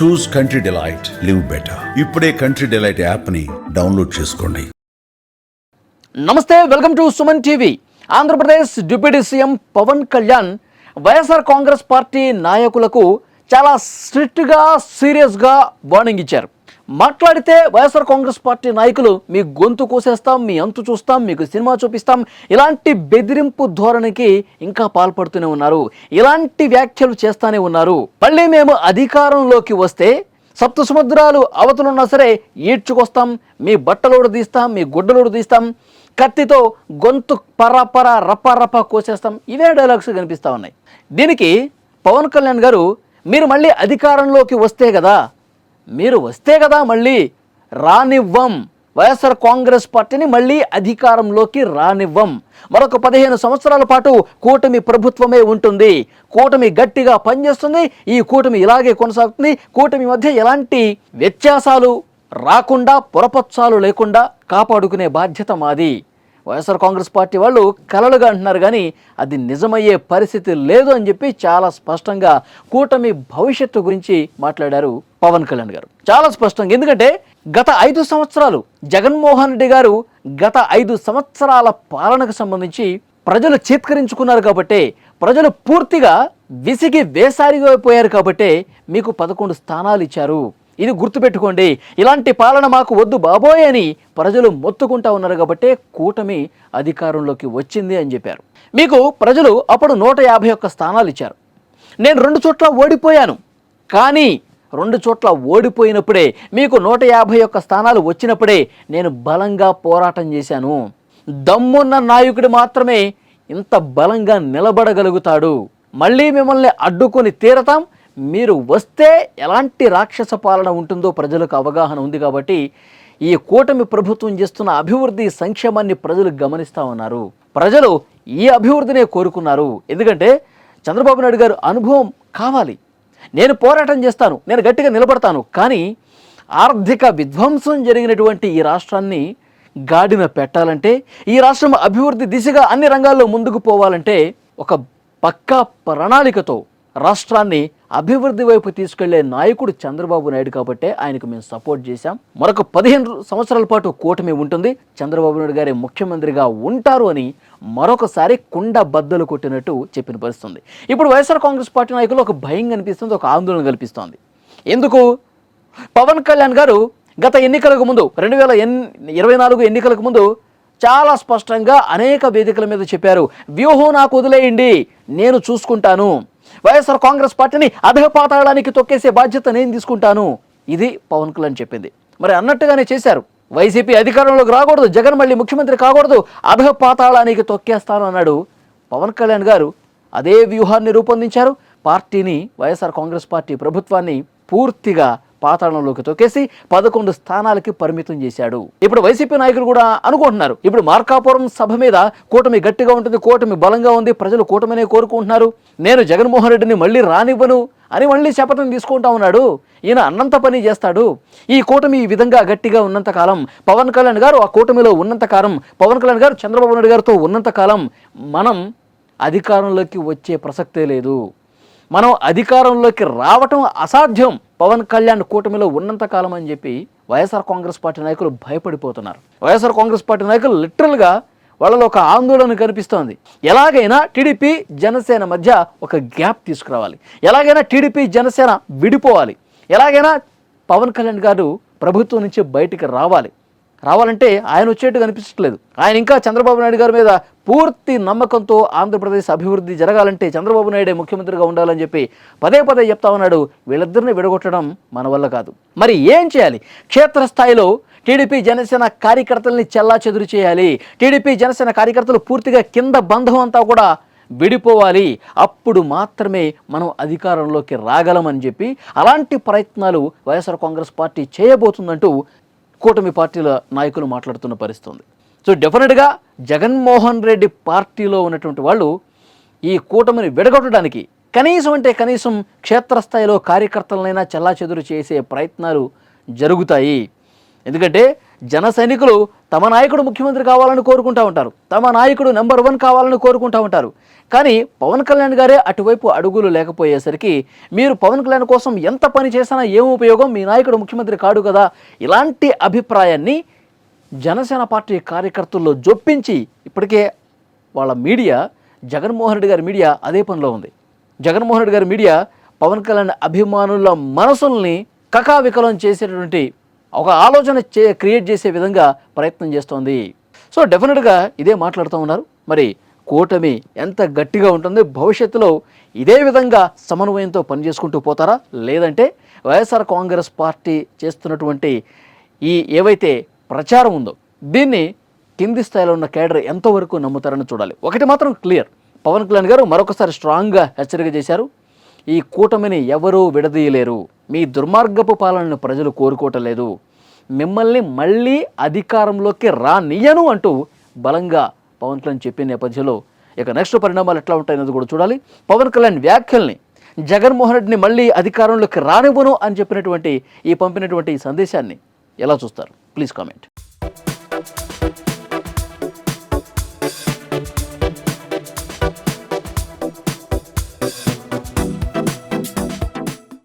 చూస్ Country Delight, live better. ఇప్పుడే Country Delight యాప్ని download చేసుకోండి. నమస్తే, welcome to Suman TV. Andhra Pradesh deputy CM Pawan Kalyan YSR Congress party నాయకులకు చాలా స్ట్రిక్ట్గా, సీరియస్గా వార్నింగ్ ఇచ్చారు. మాట్లాడితే వైఎస్ఆర్ కాంగ్రెస్ పార్టీ నాయకులు మీ గొంతు కోసేస్తాం, మీ అంతు చూస్తాం, మీకు సినిమా చూపిస్తాం, ఇలాంటి బెదిరింపు ధోరణికి ఇంకా పాల్పడుతూనే ఉన్నారు. ఇలాంటి వ్యాఖ్యలు చేస్తూనే ఉన్నారు. మళ్ళీ మేము అధికారంలోకి వస్తే సప్త సముద్రాలు అవతలున్నా సరే ఈడ్చుకొస్తాం, మీ బట్టలోడు తీస్తాం, మీ గుడ్డలోడు తీస్తాం, కత్తితో గొంతు పరపర రప కోసేస్తాం. ఇవే డైలాగ్స్ కనిపిస్తూ ఉన్నాయి. దీనికి పవన్ కళ్యాణ్ గారు మీరు మళ్ళీ అధికారంలోకి వస్తే కదా మళ్ళీ రానివ్వం, వైఎస్ఆర్ కాంగ్రెస్ పార్టీని మళ్ళీ అధికారంలోకి రానివ్వం, మరొక 15 సంవత్సరాల పాటు కూటమి ప్రభుత్వమే ఉంటుంది, కూటమి గట్టిగా పనిచేస్తుంది, ఈ కూటమి ఇలాగే కొనసాగుతుంది, కూటమి మధ్య ఎలాంటి వ్యత్యాసాలు రాకుండా, పొరపచ్చాలు లేకుండా కాపాడుకునే బాధ్యత మాది. వైఎస్ఆర్ కాంగ్రెస్ పార్టీ వాళ్ళు కలలుగా అంటున్నారు, కానీ అది నిజమయ్యే పరిస్థితి లేదు అని చెప్పి చాలా స్పష్టంగా కూటమి భవిష్యత్తు గురించి మాట్లాడారు పవన్ కళ్యాణ్ గారు. చాలా స్పష్టంగా. ఎందుకంటే గత 5 సంవత్సరాలు జగన్మోహన్ రెడ్డి గారు గత 5 సంవత్సరాల పాలనకు సంబంధించి ప్రజలు చేత్కరించుకున్నారు కాబట్టి, ప్రజలు పూర్తిగా విసిగి వేసారిపోయారు కాబట్టి మీకు 11 స్థానాలు ఇచ్చారు. ఇది గుర్తుపెట్టుకోండి. ఇలాంటి పాలన మాకు వద్దు బాబోయ్ అని ప్రజలు మొత్తుకుంటా ఉన్నారు కాబట్టి కూటమి అధికారంలోకి వచ్చింది అని చెప్పారు. మీకు ప్రజలు అప్పుడు 151 స్థానాలు ఇచ్చారు. నేను 2 చోట్ల ఓడిపోయాను, కానీ 2 చోట్ల ఓడిపోయినప్పుడే, మీకు 151 స్థానాలు వచ్చినప్పుడే నేను బలంగా పోరాటం చేశాను. దమ్మున్న నాయకుడు మాత్రమే ఇంత బలంగా నిలబడగలుగుతాడు. మళ్ళీ మిమ్మల్ని అడ్డుకొని తీరతాం, మీరు వస్తే ఎలాంటి రాక్షస పాలన ఉంటుందో ప్రజలకు అవగాహన ఉంది కాబట్టి ఈ కూటమి ప్రభుత్వం చేస్తున్న అభివృద్ధి, సంక్షేమాన్ని ప్రజలు గమనిస్తూ ఉన్నారు. ప్రజలు ఈ అభివృద్ధినే కోరుకున్నారు. ఎందుకంటే చంద్రబాబు నాయుడు గారు అనుభవం కావాలి. నేను పోరాటం చేస్తాను, నేను గట్టిగా నిలబడతాను, కానీ ఆర్థిక విధ్వంసం జరిగినటువంటి ఈ రాష్ట్రాన్ని గాడిన పెట్టాలంటే, ఈ రాష్ట్రం అభివృద్ధి దిశగా అన్ని రంగాల్లో ముందుకు పోవాలంటే ఒక పక్కా ప్రణాళికతో రాష్ట్రాన్ని అభివృద్ధి వైపు తీసుకెళ్లే నాయకుడు చంద్రబాబు నాయుడు కాబట్టే ఆయనకు మేము సపోర్ట్ చేశాం. మరొక 15 సంవత్సరాల పాటు కూటమి ఉంటుంది, చంద్రబాబు నాయుడు గారే ముఖ్యమంత్రిగా ఉంటారు అని మరొకసారి కుండ బద్దలు కొట్టినట్టు చెప్పిన పరిస్థితుంది. ఇప్పుడు వైఎస్ఆర్ కాంగ్రెస్ పార్టీ నాయకులు ఒక భయం కనిపిస్తుంది, ఒక ఆందోళన కల్పిస్తోంది. ఎందుకు? పవన్ కళ్యాణ్ గారు గత ఎన్నికలకు ముందు 2024 ఎన్నికలకు ముందు చాలా స్పష్టంగా అనేక వేదికల మీద చెప్పారు, వ్యూహం నాకు వదిలేయండి, నేను చూసుకుంటాను, వైఎస్ఆర్ కాంగ్రెస్ పార్టీని అధపాతాళానికి తొక్కేసే బాధ్యత నేను తీసుకుంటాను. ఇది పవన్ కళ్యాణ్ చెప్పింది. మరి అన్నట్టుగానే చేశారు. వైసీపీ అధికారంలోకి రాకూడదు, జగన్ మళ్ళీ ముఖ్యమంత్రి కాకూడదు, అధపాతాళానికి తొక్కేస్తాను అన్నాడు పవన్ కళ్యాణ్ గారు. అదే వ్యూహాన్ని రూపొందించారు. పార్టీని, వైఎస్ఆర్ కాంగ్రెస్ పార్టీ ప్రభుత్వాన్ని పూర్తిగా పాతాళంలోకి తొక్కేసి 11 స్థానాలకి పరిమితం చేశాడు. ఇప్పుడు వైసీపీ నాయకులు కూడా అనుకుంటున్నారు, ఇప్పుడు మార్కాపురం సభ మీద కూటమి గట్టిగా ఉంటుంది, కూటమి బలంగా ఉంది, ప్రజలు కూటమినే కోరుకుంటున్నారు, నేను జగన్మోహన్ రెడ్డిని మళ్ళీ రానివ్వను అని మళ్ళీ శపథం తీసుకుంటా ఉన్నాడు. ఈయన అన్నంత పని చేస్తాడు. ఈ కూటమి ఈ విధంగా గట్టిగా ఉన్నంతకాలం, పవన్ కళ్యాణ్ గారు ఆ కూటమిలో ఉన్నంతకాలం, పవన్ కళ్యాణ్ గారు చంద్రబాబు నాయుడు గారితో ఉన్నంతకాలం మనం అధికారంలోకి వచ్చే ప్రసక్తే లేదు, మనం అధికారంలోకి రావటం అసాధ్యం పవన్ కళ్యాణ్ కూటమిలో ఉన్నంతకాలం అని చెప్పి వైఎస్ఆర్ కాంగ్రెస్ పార్టీ నాయకులు భయపడిపోతున్నారు. వైఎస్ఆర్ కాంగ్రెస్ పార్టీ నాయకులు లిటరల్గా వాళ్ళలో ఒక ఆందోళన కనిపిస్తోంది. ఎలాగైనా టీడీపీ జనసేన మధ్య ఒక గ్యాప్ తీసుకురావాలి, ఎలాగైనా టీడీపీ జనసేన విడిపోవాలి, ఎలాగైనా పవన్ కళ్యాణ్ గారు ప్రభుత్వం నుంచి బయటికి రావాలంటే ఆయన వచ్చేట్టు కనిపించట్లేదు. ఆయన ఇంకా చంద్రబాబు నాయుడు గారి మీద పూర్తి నమ్మకంతో ఆంధ్రప్రదేశ్ అభివృద్ధి జరగాలంటే చంద్రబాబు నాయుడే ముఖ్యమంత్రిగా ఉండాలని చెప్పి పదే చెప్తా ఉన్నాడు. వీళ్ళిద్దరిని విడగొట్టడం మన వల్ల కాదు. మరి ఏం చేయాలి? క్షేత్రస్థాయిలో టీడీపీ జనసేన కార్యకర్తల్ని చెల్లాచెదురు చేయాలి. టీడీపీ జనసేన కార్యకర్తలు పూర్తిగా కింద బంధం అంతా కూడా విడిపోవాలి. అప్పుడు మాత్రమే మనం అధికారంలోకి రాగలమని చెప్పి అలాంటి ప్రయత్నాలు వైఎస్ఆర్ కాంగ్రెస్ పార్టీ చేయబోతుందంటూ కూటమి పార్టీల నాయకులు మాట్లాడుతున్న పరిస్థితుంది. సో డెఫినెట్గా జగన్మోహన్ రెడ్డి పార్టీలో ఉన్నటువంటి వాళ్ళు ఈ కూటమిని విడగొట్టడానికి కనీసం క్షేత్రస్థాయిలో కార్యకర్తలనైనా చెల్లాచెదురు చేసే ప్రయత్నాలు జరుగుతాయి. ఎందుకంటే జన సైనికులు తమ నాయకుడు ముఖ్యమంత్రి కావాలని కోరుకుంటూ ఉంటారు, తమ నాయకుడు నెంబర్ 1 కావాలని కోరుకుంటూ ఉంటారు. కానీ పవన్ కళ్యాణ్ గారే అటువైపు అడుగులు లేకపోయేసరికి మీరు పవన్ కళ్యాణ్ కోసం ఎంత పని చేసినా ఏం ఉపయోగం, మీ నాయకుడు ముఖ్యమంత్రి కాడు కదా, ఇలాంటి అభిప్రాయాన్ని జనసేన పార్టీ కార్యకర్తల్లో జొప్పించి ఇప్పటికే వాళ్ళ మీడియా, జగన్మోహన్ రెడ్డి గారి మీడియా అదే పనిలో ఉంది. జగన్మోహన్ రెడ్డి గారి మీడియా పవన్ కళ్యాణ్ అభిమానుల మనసుల్ని కకావికలం చేసేటటువంటి ఒక ఆలోచన క్రియేట్ చేసే విధంగా ప్రయత్నం చేస్తోంది. సో డెఫినెట్గా ఇదే మాట్లాడుతూ ఉన్నారు. మరి కూటమి ఎంత గట్టిగా ఉంటుంది, భవిష్యత్తులో ఇదే విధంగా సమన్వయంతో పనిచేసుకుంటూ పోతారా, లేదంటే వైఎస్ఆర్ కాంగ్రెస్ పార్టీ చేస్తున్నటువంటి ఈ ఏవైతే ప్రచారం ఉందో దీన్ని కింది స్థాయిలో ఉన్న కేడర్ ఎంతవరకు నమ్ముతారని చూడాలి. ఒకటి మాత్రం క్లియర్, పవన్ కళ్యాణ్ గారు మరొకసారి స్ట్రాంగ్గా హెచ్చరిక చేశారు. ఈ కూటమిని ఎవరూ విడదీయలేరు, మీ దుర్మార్గపు పాలనను ప్రజలు కోరుకోవటం లేదు, మిమ్మల్ని మళ్ళీ అధికారంలోకి రానియ్యను అంటూ బలంగా పవన్ కళ్యాణ్ చెప్పిన నేపథ్యంలో ఇక నెక్స్ట్ పరిణామాలు ఎట్లా ఉంటాయనేది కూడా చూడాలి. పవన్ కళ్యాణ్ వ్యాఖ్యల్ని, జగన్మోహన్ రెడ్డిని మళ్ళీ అధికారంలోకి రానివ్వను అని చెప్పినటువంటి పంపినటువంటి ఈ సందేశాన్ని ఎలా చూస్తారు? Please comment.